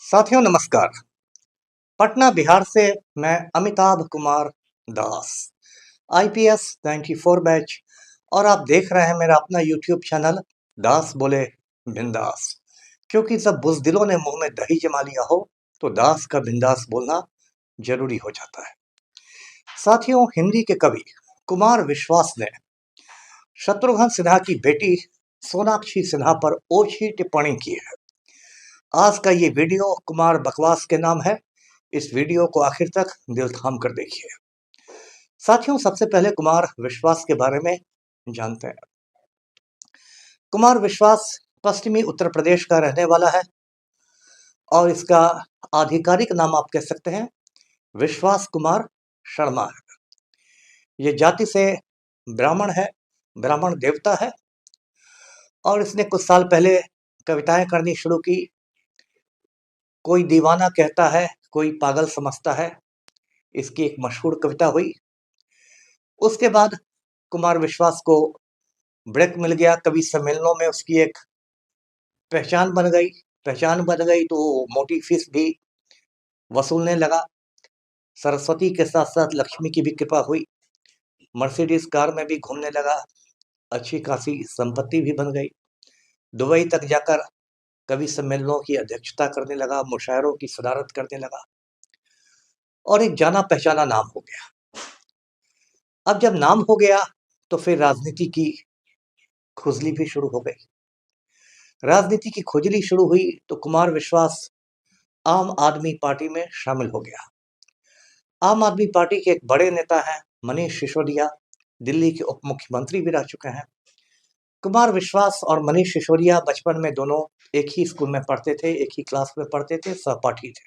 साथियों नमस्कार। पटना बिहार से मैं अमिताभ कुमार दास, आईपीएस 94 बैच, और आप देख रहे हैं मेरा अपना यूट्यूब चैनल दास बोले बिंदास। क्योंकि जब बुज़दिलों ने मुंह में दही जमा लिया हो तो दास का बिंदास बोलना जरूरी हो जाता है। साथियों, हिंदी के कवि कुमार विश्वास ने शत्रुघ्न सिन्हा की बेटी सोनाक्षी सिन्हा पर ओछी टिप्पणी की है। आज का ये वीडियो कुमार बकवास के नाम है। इस वीडियो को आखिर तक दिल थाम कर देखिए। साथियों, सबसे पहले कुमार विश्वास के बारे में जानते हैं। कुमार विश्वास पश्चिमी उत्तर प्रदेश का रहने वाला है और इसका आधिकारिक नाम आप कह सकते हैं विश्वास कुमार शर्मा है। ये जाति से ब्राह्मण है, ब्राह्मण देवता है, और इसने कुछ साल पहले कविताएं करनी शुरू की। कोई दीवाना कहता है, कोई पागल समझता है, इसकी एक मशहूर कविता हुई। उसके बाद कुमार विश्वास को ब्रेक मिल गया, कवि सम्मेलनों में उसकी एक पहचान बन गई। तो मोटी फीस भी वसूलने लगा। सरस्वती के साथ साथ लक्ष्मी की भी कृपा हुई। मर्सिडीज कार में भी घूमने लगा, अच्छी खासी संपत्ति भी बन गई। दुबई तक जाकर कवि सम्मेलनों की अध्यक्षता करने लगा, मुशायरों की सदारत करने लगा और एक जाना पहचाना नाम हो गया। अब जब नाम हो गया तो फिर राजनीति की खुजली भी शुरू हो गई। राजनीति की खुजली शुरू हुई तो कुमार विश्वास आम आदमी पार्टी में शामिल हो गया। आम आदमी पार्टी के एक बड़े नेता हैं मनीष सिसोदिया, दिल्ली के उप मुख्यमंत्री भी रह चुके हैं। कुमार विश्वास और मनीष सिसोदिया बचपन में दोनों एक ही स्कूल में पढ़ते थे, एक ही क्लास में पढ़ते थे, सहपाठी थे।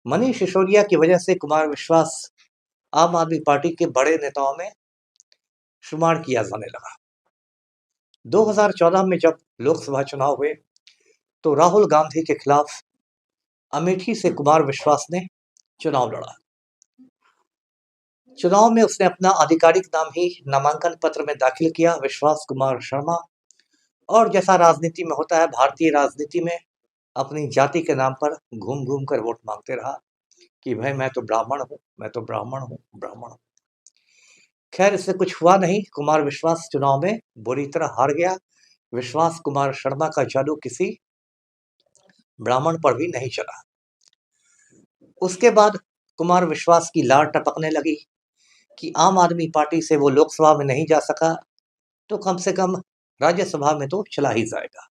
मनीष सिसोदिया की वजह से कुमार विश्वास आम आदमी पार्टी के बड़े नेताओं में शुमार किया जाने लगा। 2014 में जब लोकसभा चुनाव हुए तो राहुल गांधी के खिलाफ अमेठी से कुमार विश्वास ने चुनाव लड़ा। चुनाव में उसने अपना आधिकारिक नाम ही नामांकन पत्र में दाखिल किया, विश्वास कुमार शर्मा। और जैसा राजनीति में होता है, भारतीय राजनीति में अपनी जाति के नाम पर घूम घूम कर वोट मांगते रहा कि भाई मैं तो ब्राह्मण हूं, मैं तो ब्राह्मण हूं, ब्राह्मण हूं। खैर, इससे कुछ हुआ नहीं। कुमार विश्वास चुनाव में बुरी तरह हार गया। विश्वास कुमार शर्मा का जादू किसी ब्राह्मण पर भी नहीं चला। उसके बाद कुमार विश्वास की लार टपकने लगी कि आम आदमी पार्टी से वो लोकसभा में नहीं जा सका तो कम से कम राज्यसभा में तो चला ही जाएगा।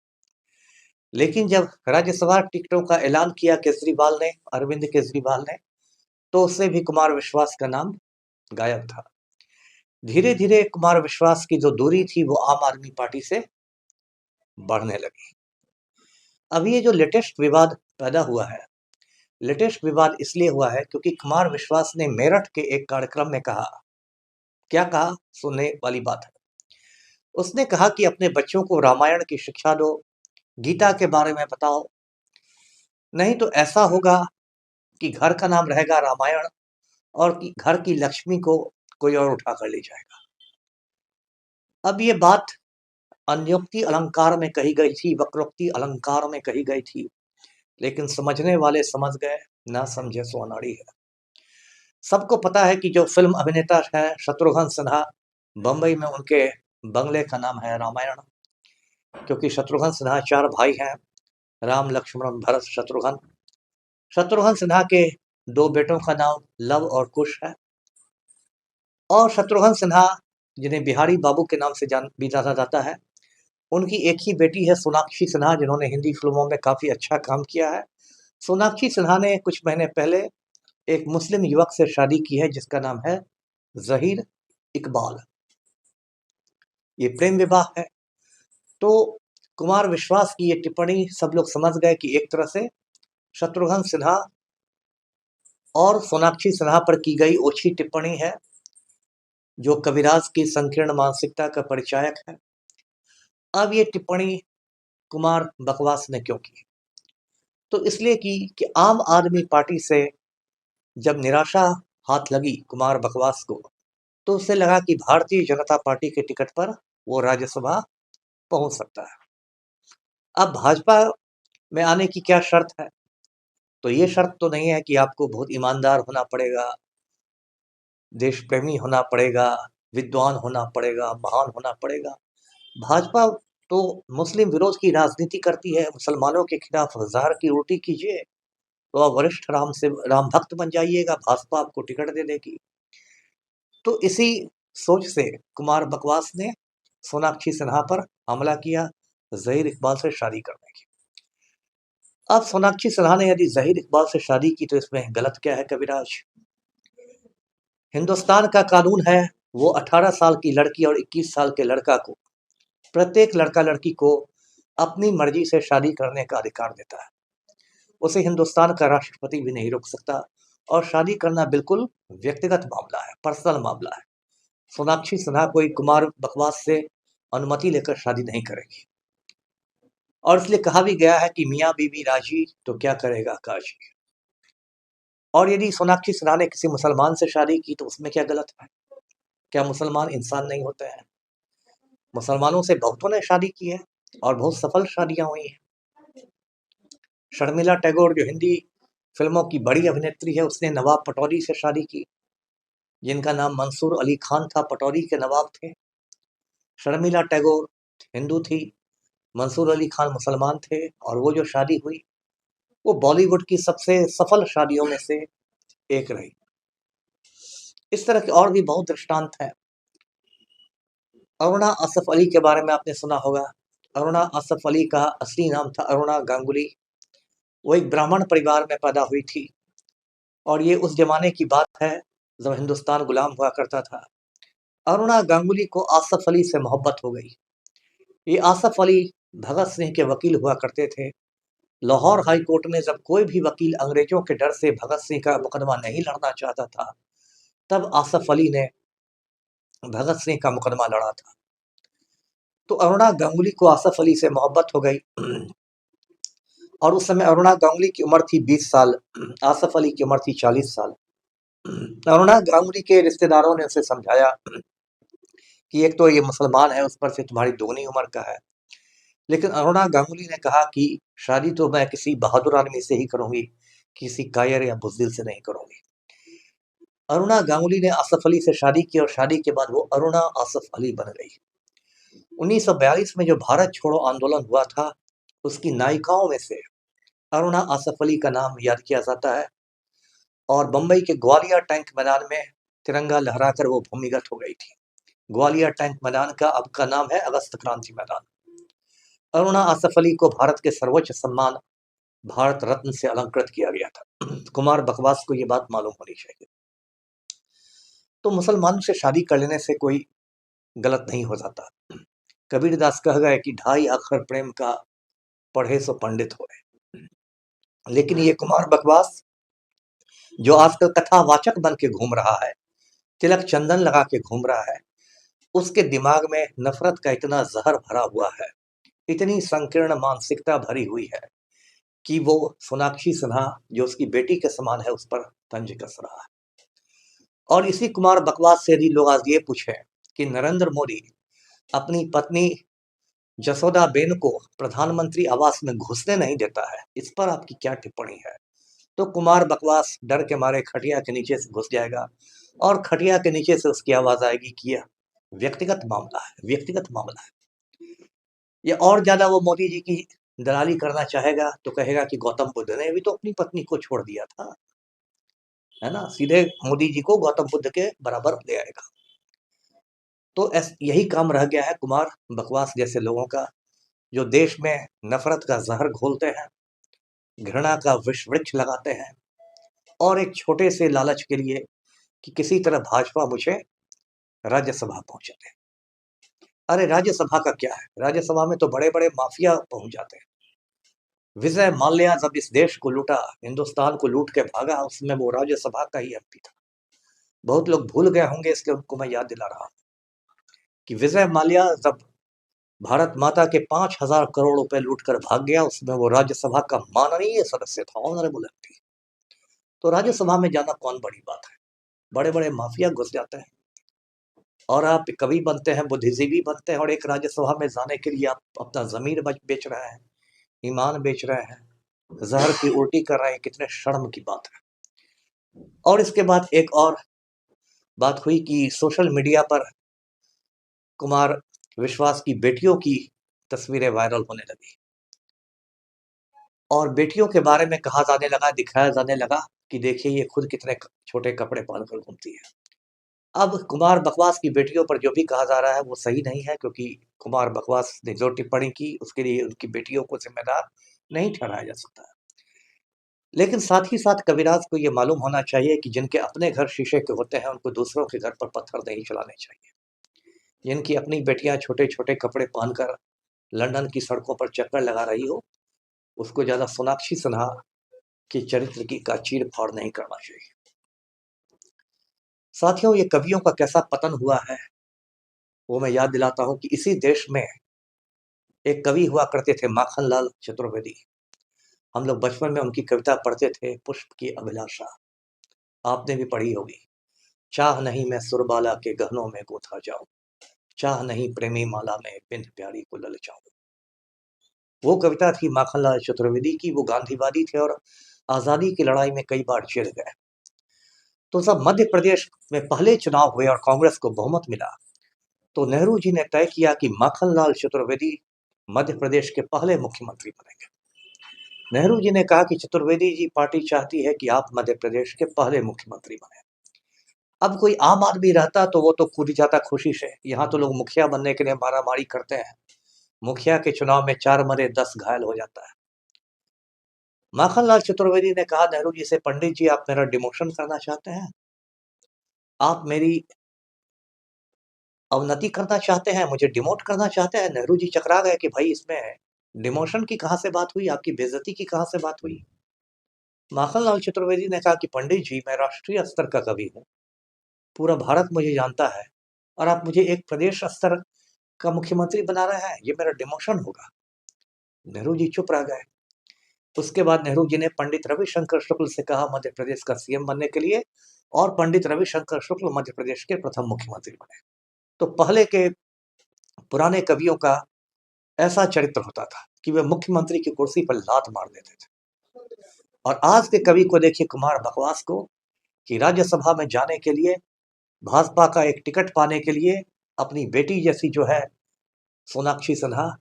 लेकिन जब राज्यसभा टिकटों का ऐलान किया केजरीवाल ने, अरविंद केजरीवाल ने, तो उससे भी कुमार विश्वास का नाम गायब था। धीरे धीरे कुमार विश्वास की जो दूरी थी वो आम आदमी पार्टी से बढ़ने लगी। अब ये जो लेटेस्ट विवाद पैदा हुआ है, लेटेस्ट विवाद इसलिए हुआ है क्योंकि कुमार विश्वास ने मेरठ के एक कार्यक्रम में कहा, क्या कहा, सुनने वाली बात है। उसने कहा कि अपने बच्चों को रामायण की शिक्षा दो, गीता के बारे में बताओ, नहीं तो ऐसा होगा कि घर का नाम रहेगा रामायण और कि घर की लक्ष्मी को कोई और उठा कर ले जाएगा। अब ये बात अन्योक्ति अलंकार में कही गई थी, वक्रोक्ति अलंकार में कही गई थी, लेकिन समझने वाले समझ गए, ना समझे सो अनाड़ी है। सबको पता है कि जो फिल्म अभिनेता है शत्रुघ्न सिन्हा, बंबई में उनके बंगले का नाम है रामायण, क्योंकि शत्रुघ्न सिन्हा 4 भाई हैं, राम लक्ष्मण भरत शत्रुघ्न। शत्रुघ्न सिन्हा के 2 बेटों का नाम लव और कुश है। और शत्रुघ्न सिन्हा, जिन्हें बिहारी बाबू के नाम से भी जाना जाता है, उनकी एक ही बेटी है सोनाक्षी सिन्हा, जिन्होंने हिंदी फिल्मों में काफ़ी अच्छा काम किया है। सोनाक्षी सिन्हा ने कुछ महीने पहले एक मुस्लिम युवक से शादी की है जिसका नाम है जहीर इकबाल। ये प्रेम विवाह है। तो कुमार विश्वास की ये टिप्पणी सब लोग समझ गए कि एक तरह से शत्रुघ्न सिन्हा और सोनाक्षी सिन्हा पर की गई ओछी टिप्पणी है, जो कविराज की संकीर्ण मानसिकता का परिचायक है। अब ये टिप्पणी कुमार बकवास ने क्यों की? तो इसलिए की कि आम आदमी पार्टी से जब निराशा हाथ लगी कुमार बकवास को, तो उसे लगा कि भारतीय जनता पार्टी के टिकट पर वो राज्यसभा पहुंच सकता है। अब भाजपा में आने की क्या शर्त है? तो ये शर्त तो नहीं है कि आपको बहुत ईमानदार होना पड़ेगा, देश प्रेमी होना पड़ेगा, विद्वान होना पड़ेगा, महान होना पड़ेगा। भाजपा तो मुस्लिम विरोध की राजनीति करती है, मुसलमानों के खिलाफ ज़हर की रोटी कीजिए, तो आप वरिष्ठ राम भक्त बन जाइएगा, भाजपा आपको टिकट दे देगी। तो इसी सोच से कुमार बकवास ने सोनाक्षी सिन्हा पर हमला किया ज़हीर इकबाल से शादी करने की। अब सोनाक्षी सिन्हा ने यदि ज़हीर इकबाल से शादी की तो इसमें गलत क्या है कविराज? हिंदुस्तान का कानून है वो 18 साल की लड़की और 21 साल के लड़का को, प्रत्येक लड़का लड़की को अपनी मर्जी से शादी करने का अधिकार देता है। उसे हिंदुस्तान का राष्ट्रपति भी नहीं रोक सकता, और शादी करना बिल्कुल व्यक्तिगत मामला है, पर्सनल मामला है। सोनाक्षी सिन्हा कोई कुमार बकवास से अनुमति लेकर शादी नहीं करेगी, और इसलिए कहा भी गया है कि मियाँ बीवी राजी तो क्या करेगा काजी। और यदि सोनाक्षी सिन्हा ने किसी मुसलमान से शादी की तो उसमें क्या गलत है? क्या मुसलमान इंसान नहीं होते हैं? मुसलमानों से बहुतों ने शादी की है और बहुत सफल शादियां हुई हैं। शर्मिला टैगोर जो हिंदी फिल्मों की बड़ी अभिनेत्री है, उसने नवाब पटौदी से शादी की, जिनका नाम मंसूर अली खान था, पटौदी के नवाब थे। शर्मिला टैगोर हिंदू थी, मंसूर अली खान मुसलमान थे, और वो जो शादी हुई वो बॉलीवुड की सबसे सफल शादियों में से एक रही। इस तरह के और भी बहुत दृष्टांत हैं। अरुणा असफ अली के बारे में आपने सुना होगा। अरुणा असफ अली का असली नाम था अरुणा गांगुली। वो एक ब्राह्मण परिवार में पैदा हुई थी, और ये उस जमाने की बात है जब हिंदुस्तान गुलाम हुआ करता था। अरुणा गांगुली को आसफ अली से मोहब्बत हो गई। ये आसफ अली भगत सिंह के वकील हुआ करते थे। लाहौर हाई कोर्ट में जब कोई भी वकील अंग्रेजों के डर से भगत सिंह का मुकदमा नहीं लड़ना चाहता था, तब आसफ अली ने भगत सिंह का मुकदमा लड़ा था। तो अरुणा गांगुली को आसफ अली से मोहब्बत हो गई, और उस समय अरुणा गांगुली की उम्र थी 20 साल, आसफ अली की उम्र थी 40 साल। अरुणा गांगुली के रिश्तेदारों ने उसे समझाया कि एक तो ये मुसलमान है, उस पर से तुम्हारी दोगुनी उम्र का है। लेकिन अरुणा गांगुली ने कहा कि शादी तो मैं किसी बहादुर आदमी से ही करूंगी, किसी कायर या बुज़दिल से नहीं करूंगी। अरुणा गांगुली ने आसफ अली से शादी की, और शादी के बाद वो अरुणा आसफ अली बन गई। 1942 में जो भारत छोड़ो आंदोलन हुआ था, उसकी नायिकाओं में से अरुणा आसफ अली का नाम याद किया जाता है, और बंबई के ग्वालियर टैंक मैदान में तिरंगा लहराकर वो भूमिगत हो गई थी। ग्वालियर टैंक मैदान का अब का नाम है अगस्त क्रांति मैदान। अरुणा आसफ अली को भारत के सर्वोच्च सम्मान भारत रत्न से अलंकृत किया गया था। कुमार बकवास को ये बात मालूम होनी चाहिए। तो मुसलमानों से शादी कर लेने से कोई गलत नहीं हो जाता। कबीरदास कह गए कि ढाई अक्षर प्रेम का, पढ़े सो पंडित होए। लेकिन ये कुमार बकवास जो आजकल कथावाचक बन के घूम रहा है, तिलक चंदन लगा के घूम रहा है, उसके दिमाग में नफरत का इतना जहर भरा हुआ है, इतनी संकीर्ण मानसिकता भरी हुई है कि वो सोनाक्षी सिन्हा जो उसकी बेटी के समान है उस पर तंज कस रहा है। और इसी कुमार बकवास से यदि लोग आज ये पूछें कि नरेंद्र मोदी अपनी पत्नी जसोदाबेन को प्रधानमंत्री आवास में घुसने नहीं देता है, इस पर आपकी क्या टिप्पणी है? तो कुमार बकवास डर के मारे खटिया के नीचे से घुस जाएगा, और खटिया के नीचे से उसकी आवाज आएगी कि यह व्यक्तिगत मामला है, व्यक्तिगत मामला है। या और ज्यादा वो मोदी जी की दलाली करना चाहेगा तो कहेगा कि गौतम बुद्ध ने भी तो अपनी पत्नी को छोड़ दिया था, है ना? सीधे मोदी जी को गौतम बुद्ध के बराबर ले आएगा। तो यही काम रह गया है कुमार बकवास जैसे लोगों का, जो देश में नफरत का जहर घोलते हैं, घृणा का विष वृक्ष लगाते हैं, और एक छोटे से लालच के लिए कि किसी तरह भाजपा मुझे राज्यसभा पहुंचा दे। अरे राज्यसभा का क्या है? राज्यसभा में तो बड़े बड़े माफिया पहुंच जाते हैं। विजय माल्या जब इस देश को लूटा, हिंदुस्तान को लूट के भागा, उसमें वो राज्यसभा का ही एमपी था। बहुत लोग भूल गए होंगे, इसलिए उनको मैं याद दिला रहा हूं कि विजय माल्या जब भारत माता के 5,000 करोड़ रुपए लूट कर भाग गया, उसमें वो राज्यसभा का माननीय सदस्य था, ऑनरेबल एमपी। तो राज्यसभा में जाना कौन बड़ी बात है? बड़े बड़े माफिया घुस जाते हैं, और आप कवि बनते हैं, बुद्धिजीवी बनते हैं, और एक राज्यसभा में जाने के लिए आप अपना जमीर बेच रहे हैं, ईमान बेच रहे हैं। जहर की उल्टी कर रहे हैं, कितने शर्म की बात है। और इसके बाद एक और बात हुई कि सोशल मीडिया पर कुमार विश्वास की बेटियों की तस्वीरें वायरल होने लगी और बेटियों के बारे में कहा जाने लगा, दिखाया जाने लगा कि देखिए ये खुद कितने छोटे कपड़े पहनकर घूमती है। अब कुमार बकवास की बेटियों पर जो भी कहा जा रहा है वो सही नहीं है, क्योंकि कुमार बकवास ने जो टिप्पणी की उसके लिए उनकी बेटियों को जिम्मेदार नहीं ठहराया जा सकता है। लेकिन साथ ही साथ कविराज को ये मालूम होना चाहिए कि जिनके अपने घर शीशे के होते हैं उनको दूसरों के घर पर पत्थर नहीं चलाने चाहिए। जिनकी अपनी बेटियां छोटे छोटे कपड़े पहनकर लंदन की सड़कों पर चक्कर लगा रही हो, उसको ज्यादा सोनाक्षी सिन्हा के चरित्र की का चीर फाड़ नहीं करना चाहिए। साथियों, ये कवियों का कैसा पतन हुआ है वो मैं याद दिलाता हूं कि इसी देश में एक कवि हुआ करते थे, माखन लाल चतुर्वेदी। हम लोग बचपन में उनकी कविता पढ़ते थे, पुष्प की अभिलाषा, आपने भी पढ़ी होगी। चाह नहीं मैं सुरबाला के गहनों में गोथा जाऊं, चाह नहीं प्रेमी माला में बिंद प्यारी को ललचाऊं। वो कविता थी माखनलाल चतुर्वेदी की। वो गांधीवादी थे और आजादी की लड़ाई में कई बार जेल गए। तो जब मध्य प्रदेश में पहले चुनाव हुए और कांग्रेस को बहुमत मिला, तो नेहरू जी ने तय किया कि माखनलाल चतुर्वेदी मध्य प्रदेश के पहले मुख्यमंत्री बनेंगे। नेहरू जी ने कहा कि चतुर्वेदी जी, पार्टी चाहती है कि आप मध्य प्रदेश के पहले मुख्यमंत्री बने। अब कोई आम आदमी रहता तो वो तो कूद जाता खुशी से। यहाँ तो लोग मुखिया बनने के लिए मारामारी करते हैं। मुखिया के चुनाव में 4 मरे 10 घायल हो जाता है। माखनलाल चतुर्वेदी ने कहा नेहरू जी से, पंडित जी आप मेरा डिमोशन करना चाहते हैं, आप मेरी अवनति करना चाहते हैं, मुझे डिमोट करना चाहते हैं। नेहरू जी चकरा गए कि भाई इसमें डिमोशन की कहां से बात हुई, आपकी बेइज्जती की कहां से बात हुई। माखनलाल चतुर्वेदी ने कहा कि पंडित जी मैं राष्ट्रीय स्तर का कवि हूँ, पूरा भारत मुझे जानता है, और आप मुझे एक प्रदेश स्तर का मुख्यमंत्री बना रहे हैं, ये मेरा डिमोशन होगा। नेहरू जी चुप रह गए। उसके बाद नेहरू जी ने पंडित रविशंकर शुक्ल से कहा मध्य प्रदेश का सीएम बनने के लिए, और पंडित रविशंकर शुक्ल मध्य प्रदेश के प्रथम मुख्यमंत्री बने। तो पहले के पुराने कवियों का ऐसा चरित्र होता था कि वे मुख्यमंत्री की कुर्सी पर लात मार देते थे। और आज के कवि को देखिए, कुमार बकवास को, कि राज्यसभा में जाने के लिए, भाजपा का एक टिकट पाने के लिए अपनी बेटी जैसी जो है सोनाक्षी सिन्हा,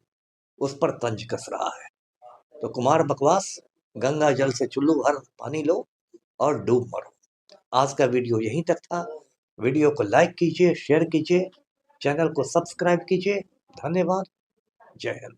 उस पर तंज कस रहा है। तो कुमार बकवास, गंगा जल से चुल्लू भर पानी लो और डूब मरो। आज का वीडियो यहीं तक था। वीडियो को लाइक कीजिए, शेयर कीजिए, चैनल को सब्सक्राइब कीजिए। धन्यवाद। जय हिंद।